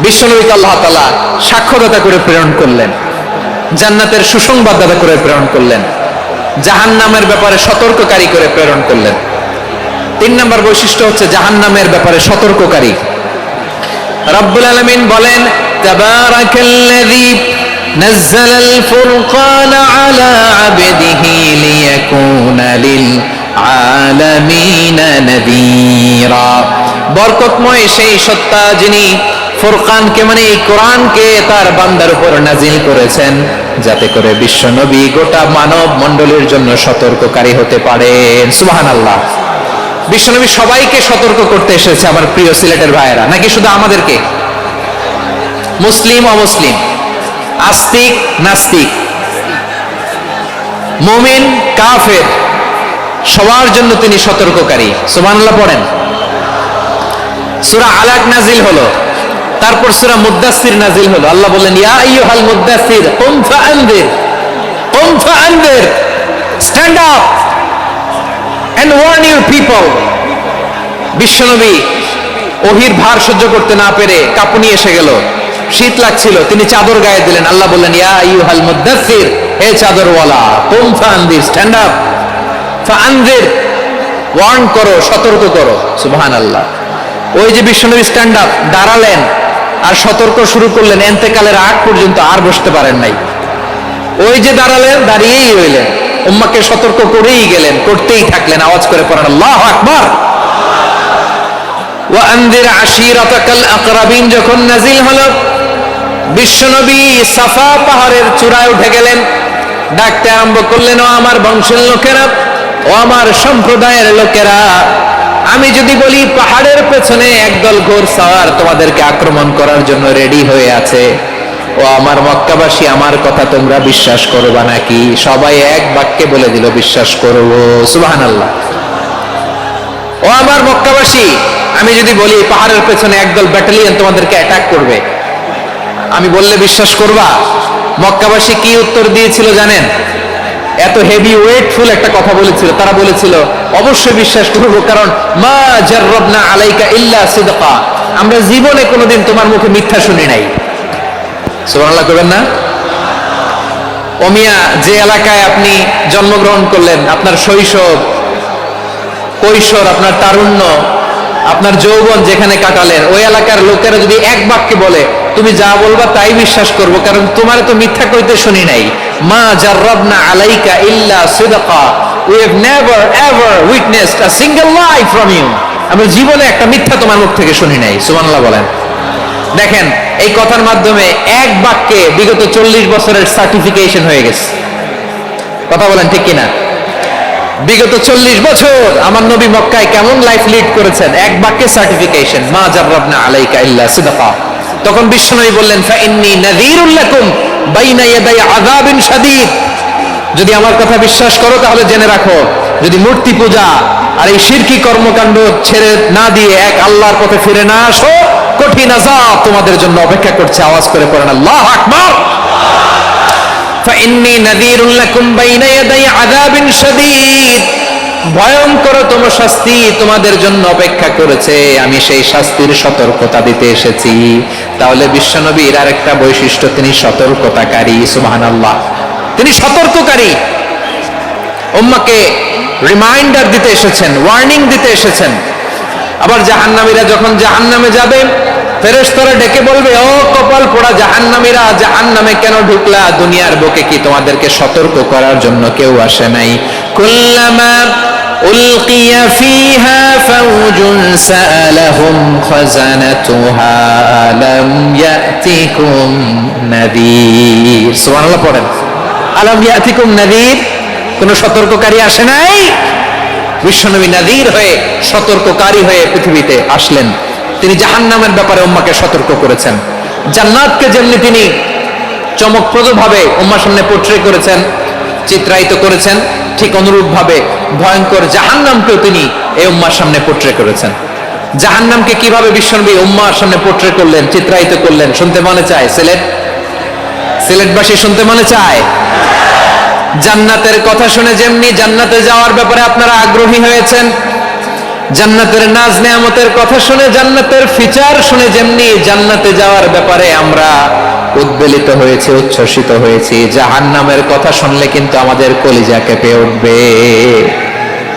বিশ্বনবীকে আল্লাহ তাআলা সাক্ষ্যদাতা করে প্রেরণ করলেন, জান্নাতের সুসংবাদদাতা করে প্রেরণ করলেন, জাহান্নামের ব্যাপারে সতর্ককারী করে প্রেরণ করলেন। 3 নম্বর বৈশিষ্ট্য হচ্ছে জাহান্নামের ব্যাপারে সতর্ককারী। রব্বুল আলামিন বলেন, তাবারাকাল্লাযী নাযালাল ফুরকানা আলা আবদিহি লিয়াকুনা লিল আলামিনা নাযীরা। বরকতময় সেই সত্তা যিনি ফুরকানকে মানে এই কোরআনকে তার বান্দার উপর নাজিল করেছেন, যাতে করে বিশ্ব নবী গোটা মানব মণ্ডলীর জন্য সতর্ককারী হতে পারেন। সুবহানাল্লাহ। বিশ্বনবী সবাইকে সতর্ক করতে এসেছে আমার প্রিয় সিলেটের ভাইয়েরা, নাকি শুধু আমাদেরকে? মুসলিম অমুসলিম, আস্তিক নাস্তিক, মুমিন কাফের, সবার জন্য তিনি সতর্ককারী। সুবহানাল্লাহ পড়েন। সূরা আলাক নাজিল হলো, তারপর সূরা মুদ্দাসসির নাজিল হলো। আল্লাহ বললেন, ইয়া আইয়ুহাল মুদ্দাসসির কুম ফাআনদির, কুম ফাআনদির, stand up and warn your people. বিশ্বনবী ওহীর ভার সহ্য করতে না পেরে কাঁপুনি এসে গেল, শীত লাগছিল, তিনি চাদর গায়ে দিলেন। আল্লাহ বললেন, ইয়া আইয়ুহাল মুদ্দাসসির, হে চাদরওয়ালা, কুম ফাআনদির, স্ট্যান্ড আপ, ফাআনদির, ওয়ার্ন করো, সতর্ক করো। সুবহানাল্লাহ। ওই যে বিশ্বনবী স্ট্যান্ড আপ, দাঁড়ালেন আর সতর্ক শুরু করলেন, এন্তেকালের আগ পর্যন্ত আর বসতে পারেন নাই। ওই যে দাঁড়ালেন, দাঁড়িয়েই রইলেন, উম্মাকে সতর্ক করেই গেলেন, করতেই থাকলেন। আওয়াজ করে পড়েন আল্লাহু আকবার। ওয়া আনদির আশীরাতাকাল আকরাবিন যখন নাজিল হলো, বিশ্বনবী সাফা পাহাড়ের চূড়ায় উঠে গেলেন, ডাকতে আরম্ভ করলেন, ও আমার বংশের লোকেরা, ও আমার সম্প্রদায়ের লোকেরা, আমি যদি বলি পাহাড়ের পেছনে একদল ঘোড়সওয়ার তোমাদেরকে আক্রমণ করার জন্য রেডি হয়ে আছে, ও আমার মক্কাবাসী, আমার কথা তোমরা বিশ্বাস করবা নাকি? সবাই এক বাক্যে বলে দিল, বিশ্বাস করব। সুবহানাল্লাহ। ও আমার মক্কাবাসী, আমি যদি বলি পাহাড়ের পেছনে একদল ব্যাটালিয়ন তোমাদেরকে অ্যাটাক করবে, আমি বললে বিশ্বাস করবা? মক্কাবাসী কি উত্তর দিয়েছিল জানেন? এত হেভি ওয়েটফুল একটা কথা বলেছিল। তারা বলেছিল, অবশ্যই বিশ্বাস করব, কারণ মা জাররাবনা আলাইকা ইল্লা সিদকা, আমরা জীবনে কোনোদিন তোমার মুখে মিথ্যা শুনি নাই। সুবহানাল্লাহ করবেন না? ও মিয়া, যে এলাকায় আপনি জন্মগ্রহণ করলেন, আপনার শৈশব, কৈশোর, আপনার তারুণ্য, আপনার যৌবন যেখানে কাটালেন, ওই এলাকার লোকেরা যদি এক বাক্যে বলে তুমি যা বলবা তাই বিশ্বাস করব, কারণ তোমার তো মিথ্যা কইতে শুনি নাই। মা জাররাবনা আলাইকা ইল্লা সিদকা, we have never ever witnessed a single lie from you, আমরা জীবনে একটা মিথ্যা তোমার মুখ থেকে শুনি নাই। সুবহানাল্লাহ বলেন। দেখেন, এই কথার মাধ্যমে এক বাক্যে বিগত 40 বছরের সার্টিফিকেশন হয়ে গেছে। কথা বলেন ঠিক কিনা? বিগত 40 বছর আমার নবী মক্কায় কেমন লাইফ লিড করেছেন, এক বাক্যে সার্টিফিকেশন, মা জাররাবনা আলাইকা ইল্লা সিদকা। তখন বিশ্বনবী বললেন, ফাইন্নী নাযীরুল লাকুম বাইনা ইয়াদাই আযাবিন শাদীদ, যদি আমার কথা বিশ্বাস করো তাহলে জেনে রাখো, যদি মূর্তি পূজা আর এই শিরকি কর্মকাণ্ড ছেড়ে না দিয়ে এক আল্লাহর পথে ফিরে না আসো, কঠিন আযাব তোমাদের জন্য অপেক্ষা করছে। আওয়াজ করে পড়েন আল্লাহু আকবার। ফাইন্নী নাযীরুল লাকুম বাইনা ইয়াদাই আযাবিন শাদীদ, ভয়ঙ্কর তম শাস্তি তোমাদের জন্য অপেক্ষা করেছে, আমি সেই শাস্তির সতর্কতা দিতে এসেছি। তাহলে বিশ্বনবীর আরেকটা বৈশিষ্ট্য, তিনি সতর্কতাকারী। সুবহানাল্লাহ। তিনি সতর্ককারী, উম্মাকে রিমাইন্ডার দিতে এসেছেন, ওয়ার্নিং দিতে এসেছেন। আবার জাহান্নামীরা যখন জাহান্নামে যাবে, ফেরেশতারা ডেকে বলবে, ও কপাল পোড়া জাহান্নামীরা, জাহান্নামে কেন ঢুকলা? দুনিয়ার বুকে কি তোমাদেরকে সতর্ক করার জন্য কেউ আসে নাই? কুল্লামা উলকিয়া ফিহা ফাওজুন সাআলাহুম খাজানাতুহা আলাম ইয়াতিকুম নাযীর। সুবহানাল্লাহ পড়েন। আলাম ইয়াতিকুম নাযীর, কোন সতর্ককারী আসে নাই? বিশ্বনবী নাযীর হয়ে, সতর্ককারী হয়ে পৃথিবীতে আসলেন। তিনি জাহান্নামের ব্যাপারে উম্মাকে সতর্ক করেছেন। জান্নাতকে যেমনি তিনি চমকপ্রদভাবে উম্মার সামনে পোর্ট্রে করেছেন, চিত্রায়িত করেছেন, ঠিক অনুরূপভাবে ভয়ঙ্কর জাহান্নামকেও তিনি এই উম্মার সামনে পোর্ট্রে করেছেন। জাহান্নামকে কিভাবে বিশ্বনবী উম্মার সামনে পোর্ট্রে করলেন, চিত্রায়িত করলেন, শুনতে মনে চায়? সিলেটবাসী শুনতে মনে চায়? জান্নাতের কথা শুনে যেমনি জান্নাতে যাওয়ার ব্যাপারে আপনারা আগ্রহী হয়েছেন, জান্নাতের নাজ নেয়ামতের কথা শুনে, জান্নাতের ফিচার শুনে যেমনি জান্নাতে যাওয়ার ব্যাপারে আমরা উদ্বেলিত হয়েছি, উচ্ছ্বসিত হয়েছি, জাহান্নামের কথা শুনলে কিন্তু আমাদের কলিজা কেঁপে উঠবে।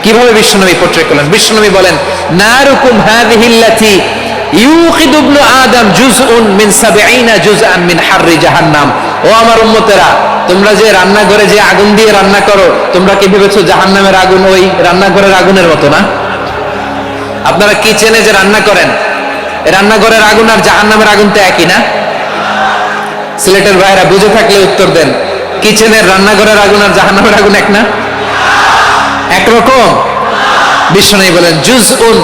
কিভাবে বিশ্বনবী পোট্রে করলেন? বিশ্বনবী বলেন, নারুকুম হাযিহিল্লাতী ইউকিদু ইবনু আদম জুজউন মিন ৭০ জুজআন মিন হাররি জাহান্নাম। ও আমার উম্মতেরা, তোমরা যে রান্নাঘরে যে আগুন দিয়ে রান্না করো, তোমরা কি ভেবেছো জাহান্নামের আগুন ওই রান্নাঘরের আগুনের মতো না? আপনারা কিচেনে যে রান্না করেন, রান্নাঘরের আগুন আর জাহান্নামের আগুন তো একই না? সিলেটের ভাইরা বুঝে থাকলে উত্তর দেন, কিচেনের রান্নাঘরের আগুন আর জাহান্নামের আগুন এক না? একরকম? বিশ্বনবী বলেন, জুজউন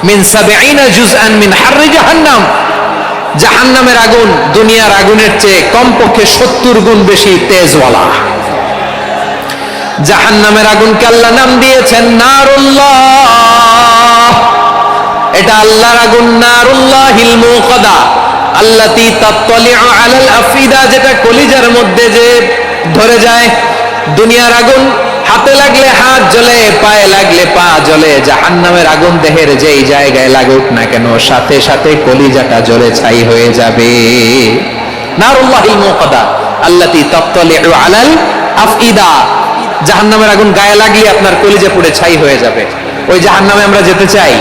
মিন ৭০ জুজআন মিন হাররি জাহান্নাম। জাহান্নামের আগুন দুনিয়ার আগুনের চেয়ে কমপক্ষে ৭০ গুণ বেশি তেজওয়ালা। জাহান্নামের আগুনকে আল্লাহ নাম দিয়েছেন নারুল্লাহ। এটা আল্লাহর আগুন, নারুল্লাহিল মুকাদা আল্লাতী তাত্তালিউ আলাল আফিদা, যেটা কলিজার মধ্যে যে ধরে যায়। দুনিয়ার আগুন হাতে লাগলে হাত জ্বলে, পায়ে লাগলে পা জ্বলে। জাহান্নামের আগুন দেহের যেই জায়গায় লাগুক না কেন, সাথে সাথে কলিজাটা জ্বলে ছাই হয়ে যাবে। নারুল্লাহিল মুকাদা আল্লাতী তাত্তালিউ আলাল আফিদা। জাহান্নামের আগুন গায়ে লাগলে আপনার কলিজা পুড়ে ছাই হয়ে যাবে। ওই জাহান্নামে আমরা যেতে চাই?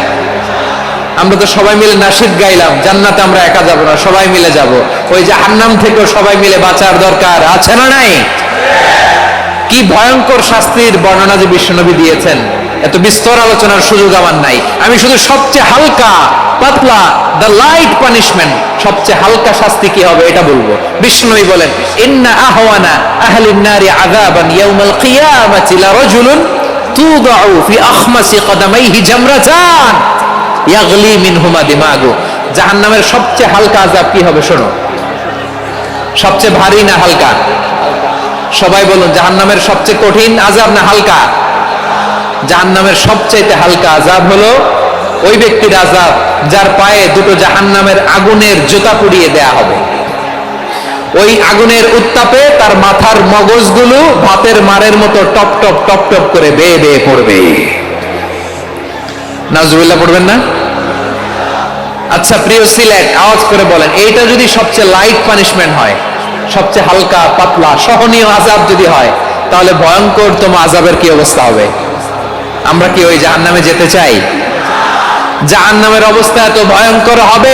আমরা তো সবাই মিলে নাশিদ গাইলাম, জান্নাতে আমরা একা যাব না, সবাই মিলে যাব। ওই জাহান্নাম থেকেও সবাই মিলে বাঁচার দরকার আছে না নাই? কি ভয়ঙ্কর শাস্তির বর্ণনা যে বিশ্বনবী দিয়েছেন, এত বিস্তর আলোচনার সুযোগ আমার নাই। আমি শুধু সবচেয়ে হালকা পাতলা, দ্য লাইট পানিশমেন্ট, সবচেয়ে হালকা শাস্তি কি হবে এটা বলবো। বিশ্বনবী বলেন, ইন্না আহওয়ানা আহলিন নারি আযাবান ইয়াউমাল কিয়ামাতি লারাজুলুন তুদাউ ফি আখমাসি কদামাইহি জামরাতান ইয়াগলি মিনহুমা দিমাগু। জাহান্নামের সবচেয়ে হালকা আযাব কি হবে শোনো। সবচেয়ে ভারী না হালকা? সবাই বলুন, জাহান্নামের সবচেয়ে কঠিন আযাব না হালকা? জাহান্নামের সবচেয়ে হালকা আযাব হলো ওই ব্যক্তির আযাব যার পায়ে দুটো জাহান্নামের আগুনের জুতা পুড়িয়ে দেয়া হবে। ওই আগুনের উত্তাপে তার মাথার মগজগুলো ভাতের মারের মতো টপ টপ টপ টপ করে বেয়ে বেয়ে পড়বে। নাউজুবিল্লাহ পড়বেন না? আচ্ছা প্রিয় সিলেট, আওয়াজ করে বলেন, এইটা যদি সবচেয়ে লাইট পানিশমেন্ট হয়, সবচেয়ে হালকা পাতলা সহনীয় আযাব যদি হয়, তাহলে ভয়ঙ্করতম আযাবের কি অবস্থা হবে? আমরা কি ওই জাহান্নামে যেতে চাই? জাহান্নামের অবস্থা এত ভয়ঙ্কর হবে,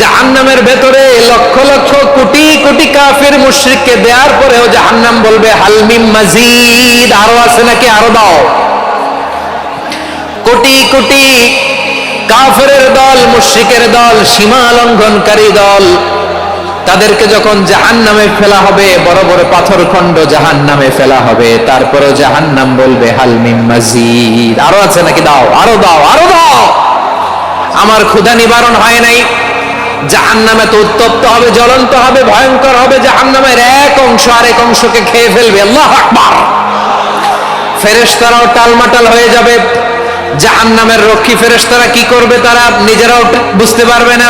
জাহান্নামের ভেতরে লক্ষ লক্ষ কোটি কোটি কাফির মুশরিককে দেওয়ার পরেও জাহান্নাম বলবে হাল মিন মাজিদ, আরো আছে নাকি, আরো দাও। কোটি কোটি কাফেরের দল, মুশরিকের দল, সীমা লঙ্ঘনকারী দল, তাদেরকে যখন জাহান্নামে ফেলা হবে, বড় বড় পাথরখণ্ড জাহান্নামে ফেলা হবে, তারপরেও জাহান্নাম বলবে হাল মিন মাজিদ, আরো আছে নাকি, দাও, আরো দাও, আরো দাও। আমার ক্ষুধা নিবারণ হয় নাই। জাহান্নামে তো উত্তপ্ত হবে, জ্বলন্ত হবে, ভয়ঙ্কর হবে। জাহান্নামের এক অংশ আরেক অংশকে খেয়ে ফেলবে। আল্লাহু আকবার। ফেরেশতারাও টালমাটাল হয়ে যাবে। জাহান্নামের রক্ষী ফেরেশতারা কি করবে তারা নিজেরাও বুঝতে পারবে না।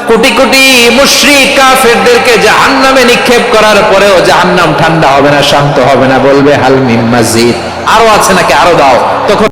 কোটি কোটি মুশরিক কাফেরদেরকে জাহান্নামে নিক্ষেপ করার পরেও জাহান্নাম ঠান্ডা হবে না, শান্ত হবে না, বলবে হাল মিন মাজিদ, আরো আছে নাকি, আরো দাও। তখন